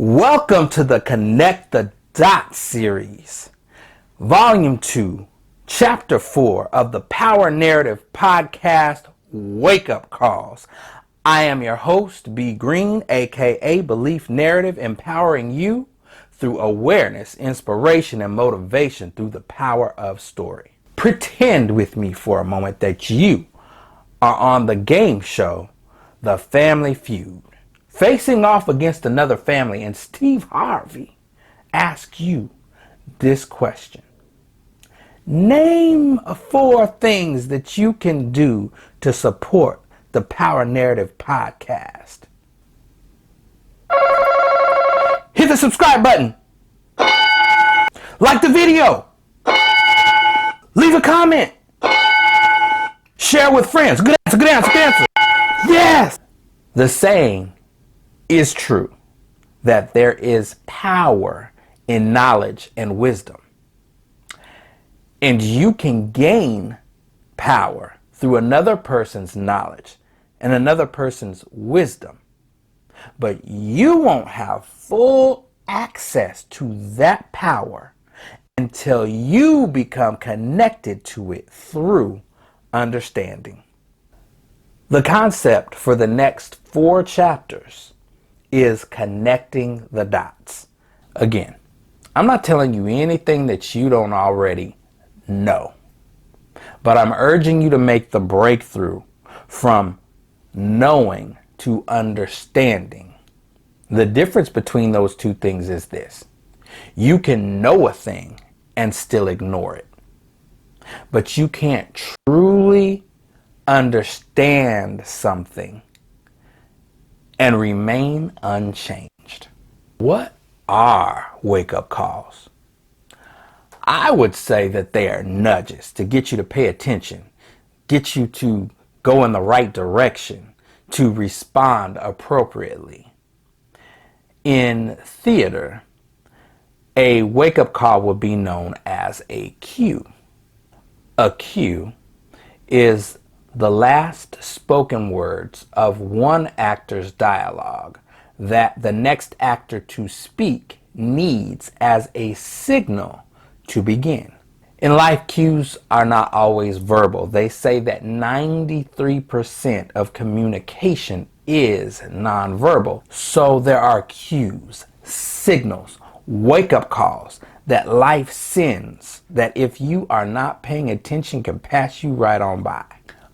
Welcome to the Connect the Dots series, Volume 2, Chapter 4 of the Power Narrative Podcast, Wake Up Calls. I am your host, B. Green, aka Belief Narrative, empowering you through awareness, inspiration, and motivation through the power of story. Pretend with me for a moment that you are on the game show, The Family Feud, facing off against another family, and Steve Harvey asks you this question. Name 4 things that you can do to support the Power Narrative Podcast. Hit the subscribe button. Like the video. Leave a comment. Share with friends. Good answer, good answer, good answer. Yes! The saying is true that there is power in knowledge and wisdom. And you can gain power through another person's knowledge and another person's wisdom. But you won't have full access to that power until you become connected to it through understanding. The concept for the next 4 chapters is connecting the dots. Again, I'm not telling you anything that you don't already know, but I'm urging you to make the breakthrough from knowing to understanding. The difference between those 2 things is this. You can know a thing and still ignore it, but you can't truly understand something and remain unchanged. What are wake-up calls? I would say that they are nudges to get you to pay attention, get you to go in the right direction, to respond appropriately. In theater, a wake-up call would be known as a cue. A cue is the last spoken words of one actor's dialogue that the next actor to speak needs as a signal to begin. In life, cues are not always verbal. They say that 93% of communication is nonverbal. So there are cues, signals, wake-up calls that life sends that if you are not paying attention can pass you right on by.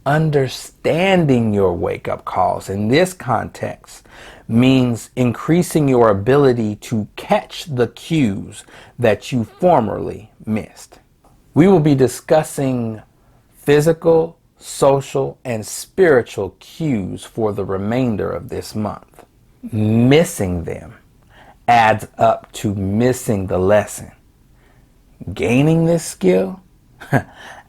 Understanding your wake-up calls in this context means increasing your ability to catch the cues that you formerly missed. We will be discussing physical, social, and spiritual cues for the remainder of this month. Missing them adds up to missing the lesson. Gaining this skill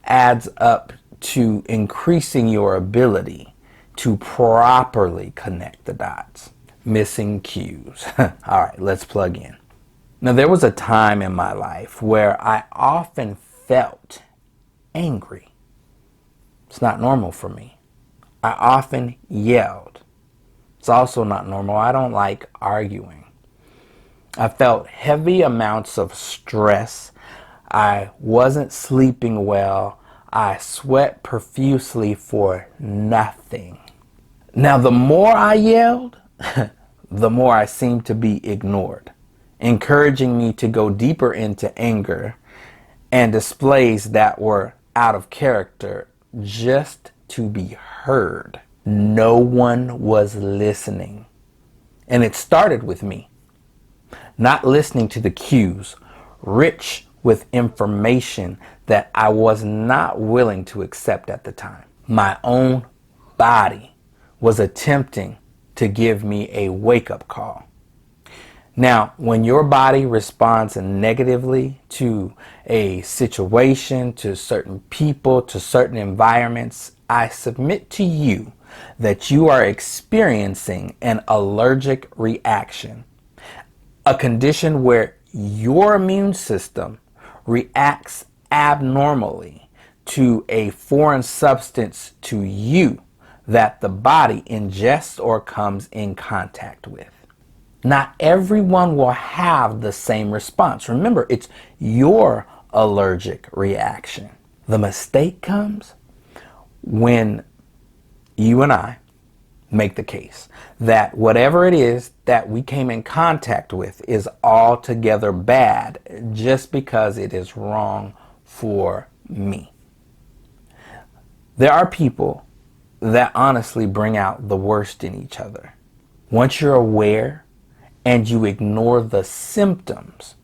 adds up to increasing your ability to properly connect the dots. Missing cues. All right, let's plug in. Now, there was a time in my life where I often felt angry. It's not normal for me. I often yelled. It's also not normal. I don't like arguing. I felt heavy amounts of stress. I wasn't sleeping well. I sweat profusely for nothing. Now, the more I yelled, the more I seemed to be ignored, encouraging me to go deeper into anger and displays that were out of character just to be heard. No one was listening. And it started with me. Not listening to the cues, rich with information that I was not willing to accept at the time. My own body was attempting to give me a wake-up call. Now, when your body responds negatively to a situation, to certain people, to certain environments, I submit to you that you are experiencing an allergic reaction, a condition where your immune system reacts abnormally to a foreign substance to you that the body ingests or comes in contact with. Not everyone will have the same response. Remember, it's your allergic reaction. The mistake comes when you and I make the case that whatever it is that we came in contact with is altogether bad just because it is wrong for me. There are people that honestly bring out the worst in each other. Once you're aware and you ignore the symptoms,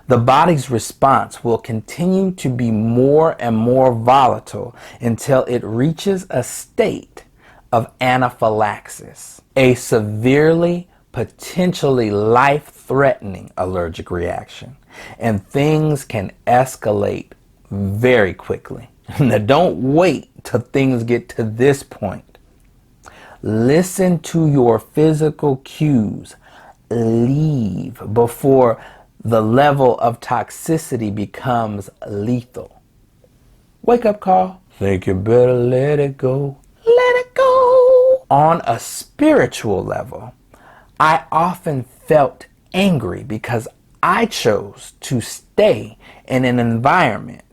the body's response will continue to be more and more volatile until it reaches a state of anaphylaxis, a severely, potentially life-threatening allergic reaction. And things can escalate very quickly. Now, don't wait till things get to this point. Listen to your physical cues. Leave before the level of toxicity becomes lethal. Wake up call. Think you better let it go. Let it go. On a spiritual level, I often felt angry because I chose to stay in an environment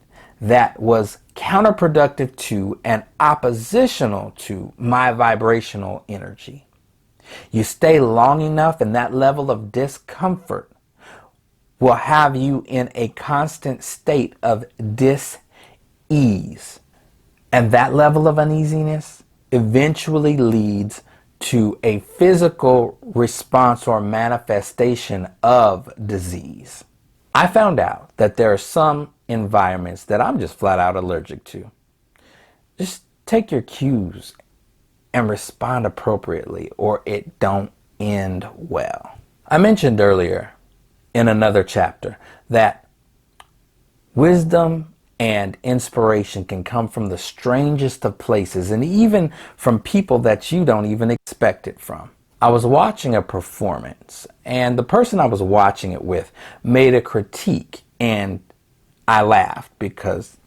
that was counterproductive to and oppositional to my vibrational energy. You stay long enough and that level of discomfort will have you in a constant state of dis-ease. And that level of uneasiness eventually leads to a physical response or manifestation of disease. I found out that there are some environments that I'm just flat out allergic to. Just take your cues and respond appropriately or it don't end well. I mentioned earlier in another chapter that wisdom and inspiration can come from the strangest of places and even from people that you don't even expect it from. I was watching a performance and the person I was watching it with made a critique and I laughed because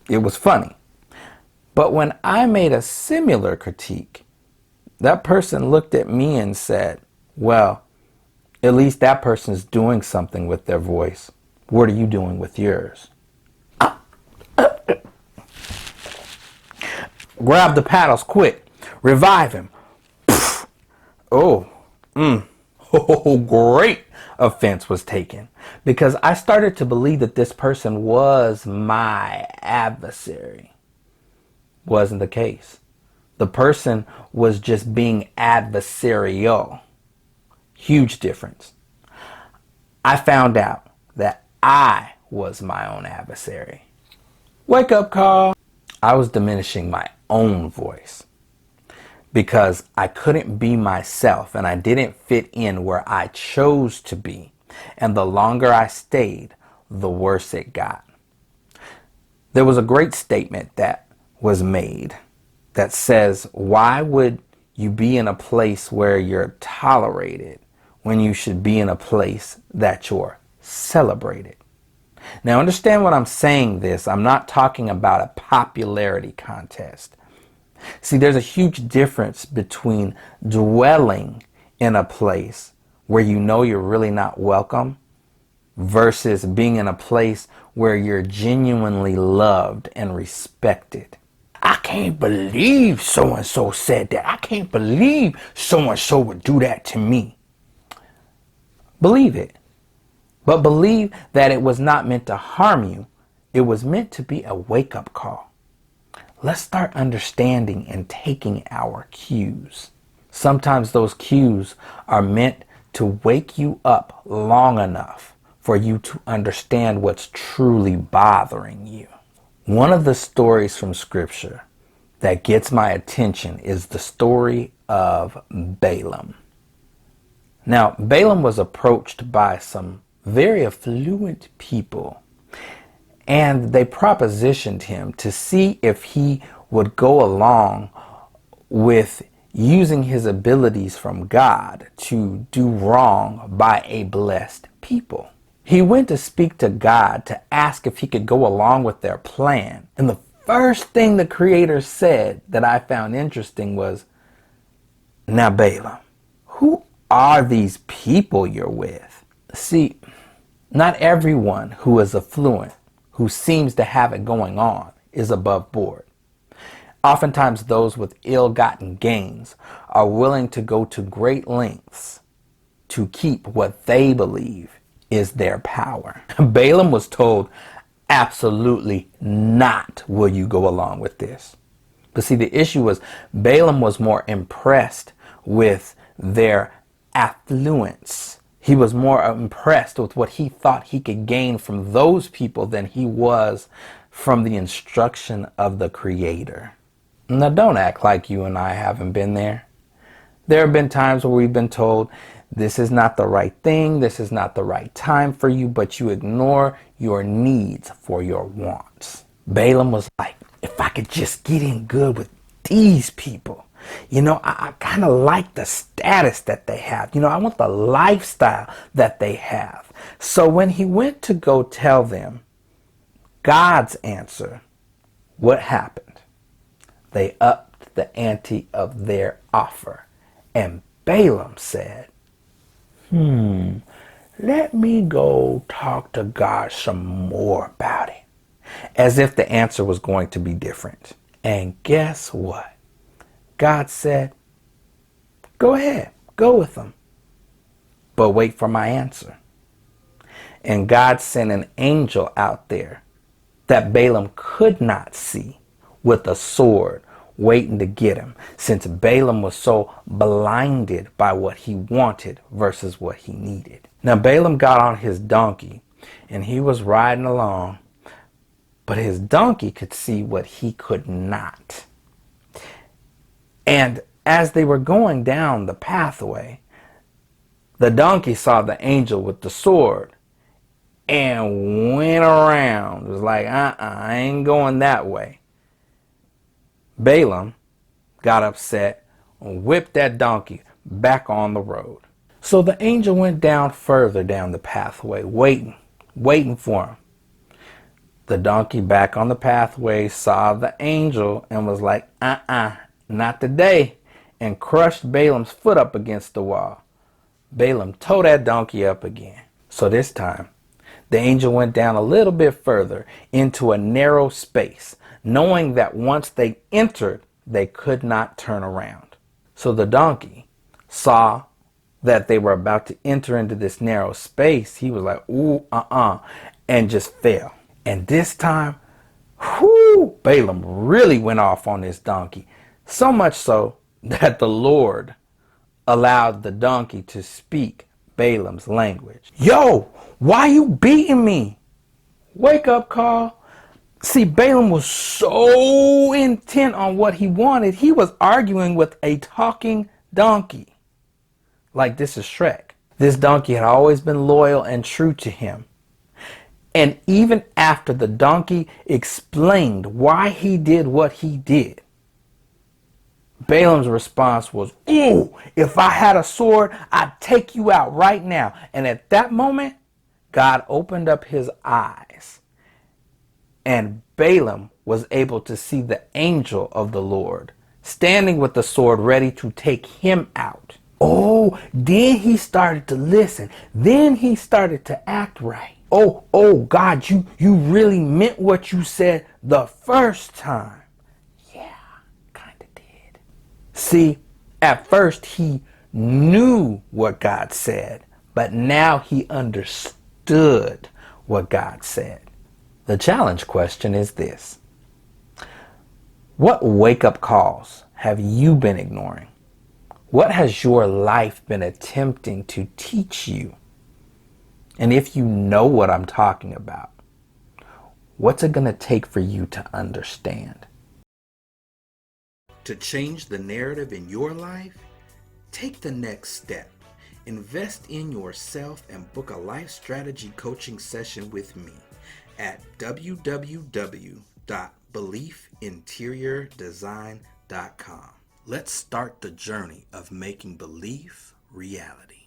it was funny. But when I made a similar critique, that person looked at me and said, well, at least that person's doing something with their voice. What are you doing with yours? Grab the paddles quick. Revive him. Oh, great offense was taken because I started to believe that this person was my adversary. Wasn't the case. The person was just being adversarial. Huge difference. I found out that I was my own adversary. Wake up call. I was diminishing my own voice because I couldn't be myself and I didn't fit in where I chose to be. And the longer I stayed, the worse it got. There was a great statement that was made that says, why would you be in a place where you're tolerated when you should be in a place that you're celebrated? Now understand what I'm saying this. I'm not talking about a popularity contest. See, there's a huge difference between dwelling in a place where you know you're really not welcome versus being in a place where you're genuinely loved and respected. I can't believe so-and-so said that. I can't believe so-and-so would do that to me. Believe it. But believe that it was not meant to harm you. It was meant to be a wake-up call. Let's start understanding and taking our cues. Sometimes those cues are meant to wake you up long enough for you to understand what's truly bothering you. One of the stories from Scripture that gets my attention is the story of Balaam. Now, Balaam was approached by some very affluent people, and they propositioned him to see if he would go along with using his abilities from God to do wrong by a blessed people. He went to speak to God to ask if he could go along with their plan. And the first thing the Creator said that I found interesting was, now Balaam, who are these people you're with? See, not everyone who is affluent, who seems to have it going on, is above board. Oftentimes those with ill-gotten gains are willing to go to great lengths to keep what they believe is their power. Balaam was told, absolutely not will you go along with this. But see, the issue was Balaam was more impressed with their affluence. He was more impressed with what he thought he could gain from those people than he was from the instruction of the Creator. Now, don't act like you and I haven't been there. There have been times where we've been told, this is not the right thing, this is not the right time for you, but you ignore your needs for your wants. Balaam was like, if I could just get in good with these people, I kind of like the status that they have. I want the lifestyle that they have. So when he went to go tell them God's answer, what happened? They upped the ante of their offer. And Balaam said, let me go talk to God some more about it. As if the answer was going to be different. And guess what? God said, go ahead, go with them. But wait for my answer. And God sent an angel out there that Balaam could not see with a sword waiting to get him, since Balaam was so blinded by what he wanted versus what he needed. Now Balaam got on his donkey and he was riding along, but his donkey could see what he could not. And as they were going down the pathway, the donkey saw the angel with the sword and went around. It was like, I ain't going that way. Balaam got upset and whipped that donkey back on the road. So the angel went down further down the pathway, waiting for him. The donkey back on the pathway saw the angel and was like, not today, and crushed Balaam's foot up against the wall. Balaam towed that donkey up again. So this time, the angel went down a little bit further into a narrow space, knowing that once they entered, they could not turn around. So the donkey saw that they were about to enter into this narrow space. He was like, ooh, and just fell. And this time, Balaam really went off on this donkey. So much so that the Lord allowed the donkey to speak Balaam's language. Yo, why you beating me? Wake up call. See, Balaam was so intent on what he wanted, he was arguing with a talking donkey. Like this is Shrek. This donkey had always been loyal and true to him. And even after the donkey explained why he did what he did, Balaam's response was, ooh, if I had a sword, I'd take you out right now. And at that moment, God opened up his eyes. And Balaam was able to see the angel of the Lord standing with the sword ready to take him out. Oh, then he started to listen. Then he started to act right. Oh, God, you really meant what you said the first time. Yeah, kind of did. See, at first he knew what God said, but now he understood what God said. The challenge question is this. What wake-up calls have you been ignoring? What has your life been attempting to teach you? And if you know what I'm talking about, what's it going to take for you to understand? To change the narrative in your life, take the next step. Invest in yourself and book a life strategy coaching session with me at www.beliefinteriordesign.com. Let's start the journey of making belief reality.